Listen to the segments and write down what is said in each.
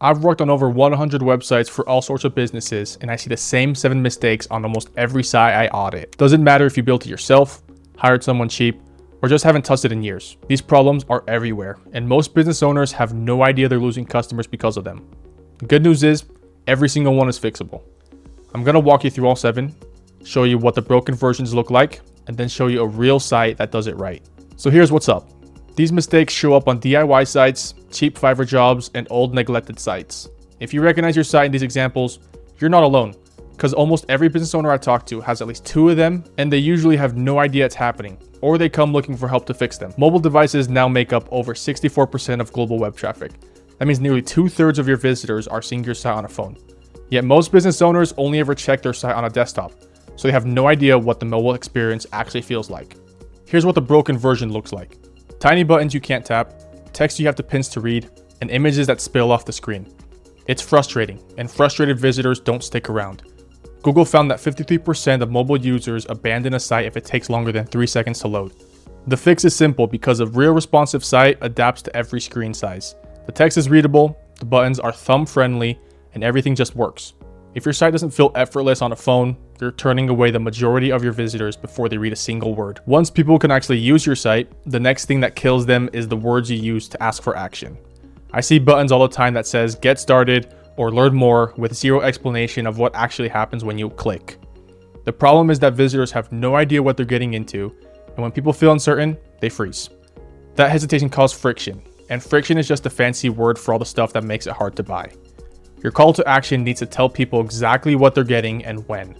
I've worked on over 100 websites for all sorts of businesses, and I see the same 7 mistakes on almost every site I audit. Doesn't matter if you built it yourself, hired someone cheap, or just haven't touched it in years. These problems are everywhere, and most business owners have no idea they're losing customers because of them. The good news is, every single one is fixable. I'm gonna walk you through all 7, show you what the broken versions look like, and then show you a real site that does it right. So here's what's up. These mistakes show up on DIY sites, cheap Fiverr jobs, and old neglected sites. If you recognize your site in these examples, you're not alone, because almost every business owner I talk to has at least 2 of them, and they usually have no idea it's happening, or they come looking for help to fix them. Mobile devices now make up over 64% of global web traffic. That means nearly 2/3 of your visitors are seeing your site on a phone. Yet most business owners only ever check their site on a desktop, so they have no idea what the mobile experience actually feels like. Here's what the broken version looks like. Tiny buttons you can't tap, text you have to pinch to read, and images that spill off the screen. It's frustrating, and frustrated visitors don't stick around. Google found that 53% of mobile users abandon a site if it takes longer than 3 seconds to load. The fix is simple because a real responsive site adapts to every screen size. The text is readable, the buttons are thumb-friendly, and everything just works. If your site doesn't feel effortless on a phone, you're turning away the majority of your visitors before they read a single word. Once people can actually use your site, the next thing that kills them is the words you use to ask for action. I see buttons all the time that says "Get started" or "Learn more" with zero explanation of what actually happens when you click. The problem is that visitors have no idea what they're getting into, and when people feel uncertain, they freeze. That hesitation causes friction, and friction is just a fancy word for all the stuff that makes it hard to buy. Your call to action needs to tell people exactly what they're getting and when.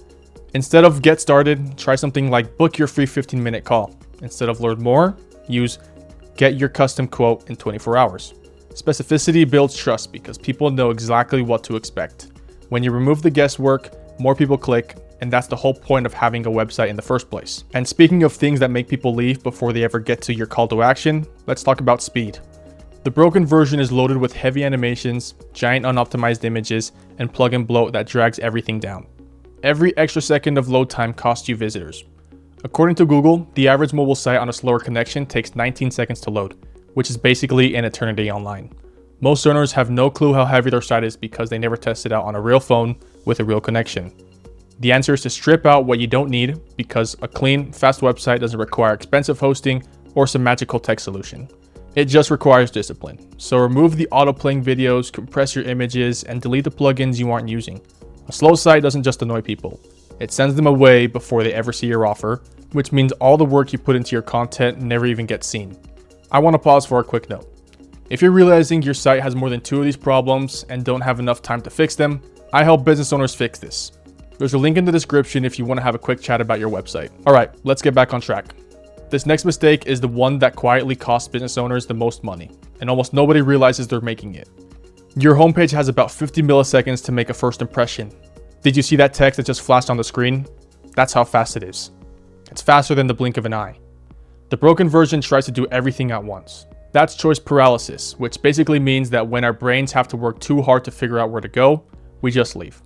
Instead of "Get started," try something like "Book your free 15-minute call." Instead of "Learn more," use "Get your custom quote in 24 hours." Specificity builds trust because people know exactly what to expect. When you remove the guesswork, more people click, and that's the whole point of having a website in the first place. And speaking of things that make people leave before they ever get to your call to action, let's talk about speed. The broken version is loaded with heavy animations, giant unoptimized images, and plug and bloat that drags everything down. Every extra second of load time costs you visitors. According to Google, the average mobile site on a slower connection takes 19 seconds to load, which is basically an eternity online. Most owners have no clue how heavy their site is because they never tested out on a real phone with a real connection. The answer is to strip out what you don't need because a clean, fast website doesn't require expensive hosting or some magical tech solution. It just requires discipline. So remove the auto-playing videos, compress your images, and delete the plugins you aren't using. A slow site doesn't just annoy people. It sends them away before they ever see your offer, which means all the work you put into your content never even gets seen. I want to pause for a quick note. If you're realizing your site has more than 2 of these problems and don't have enough time to fix them, I help business owners fix this. There's a link in the description if you want to have a quick chat about your website. Alright, let's get back on track. This next mistake is the one that quietly costs business owners the most money, and almost nobody realizes they're making it. Your homepage has about 50 milliseconds to make a first impression. Did you see that text that just flashed on the screen? That's how fast it is. It's faster than the blink of an eye. The broken version tries to do everything at once. That's choice paralysis, which basically means that when our brains have to work too hard to figure out where to go, we just leave.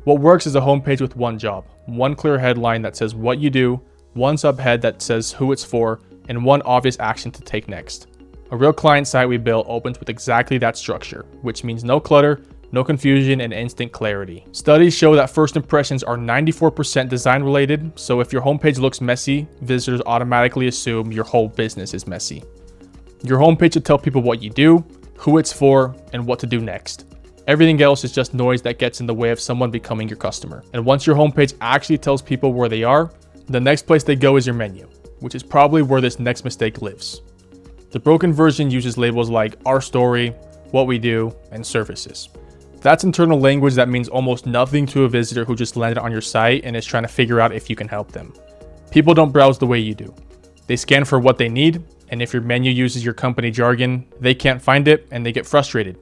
What works is a homepage with one job, one clear headline that says what you do, one subhead that says who it's for, and one obvious action to take next. A real client site we built opens with exactly that structure, which means no clutter, no confusion, and instant clarity. Studies show that first impressions are 94% design related, so if your homepage looks messy, visitors automatically assume your whole business is messy. Your homepage should tell people what you do, who it's for, and what to do next. Everything else is just noise that gets in the way of someone becoming your customer. And once your homepage actually tells people where they are, the next place they go is your menu, which is probably where this next mistake lives. The broken version uses labels like our story, what we do, and services. That's internal language that means almost nothing to a visitor who just landed on your site and is trying to figure out if you can help them. People don't browse the way you do. They scan for what they need, and if your menu uses your company jargon, they can't find it and they get frustrated.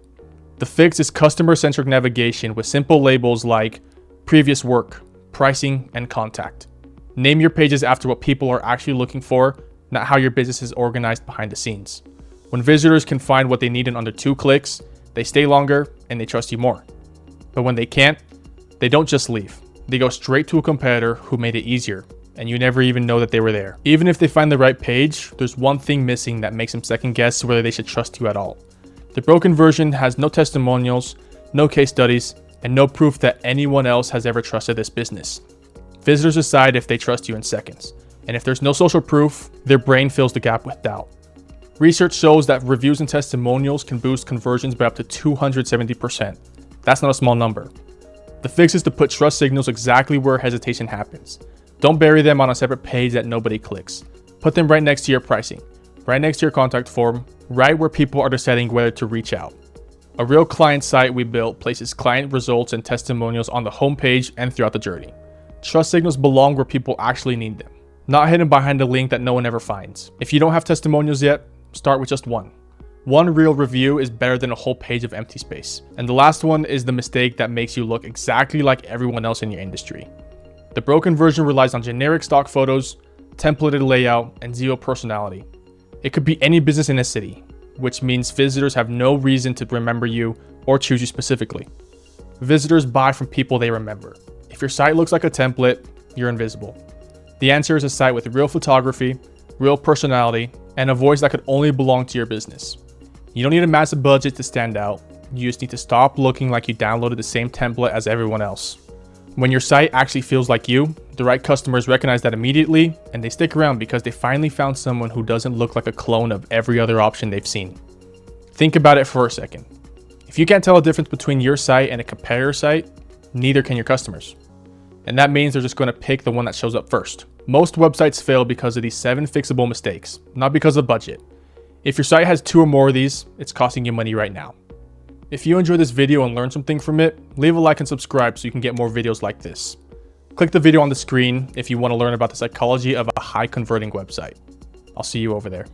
The fix is customer-centric navigation with simple labels like previous work, pricing, and contact. Name your pages after what people are actually looking for, not how your business is organized behind the scenes. When visitors can find what they need in under 2 clicks, they stay longer and they trust you more. But when they can't, they don't just leave. They go straight to a competitor who made it easier, and you never even know that they were there. Even if they find the right page, there's one thing missing that makes them second guess whether they should trust you at all. The broken version has no testimonials, no case studies, and no proof that anyone else has ever trusted this business. Visitors decide if they trust you in seconds, and if there's no social proof, their brain fills the gap with doubt. Research shows that reviews and testimonials can boost conversions by up to 270%. That's not a small number. The fix is to put trust signals exactly where hesitation happens. Don't bury them on a separate page that nobody clicks. Put them right next to your pricing, right next to your contact form, right where people are deciding whether to reach out. A real client site we built places client results and testimonials on the homepage and throughout the journey. Trust signals belong where people actually need them, not hidden behind a link that no one ever finds. If you don't have testimonials yet, start with just one. One real review is better than a whole page of empty space. And the last one is the mistake that makes you look exactly like everyone else in your industry. The broken version relies on generic stock photos, templated layout, and zero personality. It could be any business in a city, which means visitors have no reason to remember you or choose you specifically. Visitors buy from people they remember. If your site looks like a template, you're invisible. The answer is a site with real photography, real personality, and a voice that could only belong to your business. You don't need a massive budget to stand out. You just need to stop looking like you downloaded the same template as everyone else. When your site actually feels like you, the right customers recognize that immediately, and they stick around because they finally found someone who doesn't look like a clone of every other option they've seen. Think about it for a second. If you can't tell a difference between your site and a competitor site, neither can your customers. And that means they're just going to pick the one that shows up first. Most websites fail because of these 7 fixable mistakes, not because of budget. If your site has 2 or more of these, it's costing you money right now. If you enjoyed this video and learned something from it, leave a like and subscribe so you can get more videos like this. Click the video on the screen if you want to learn about the psychology of a high converting website. I'll see you over there.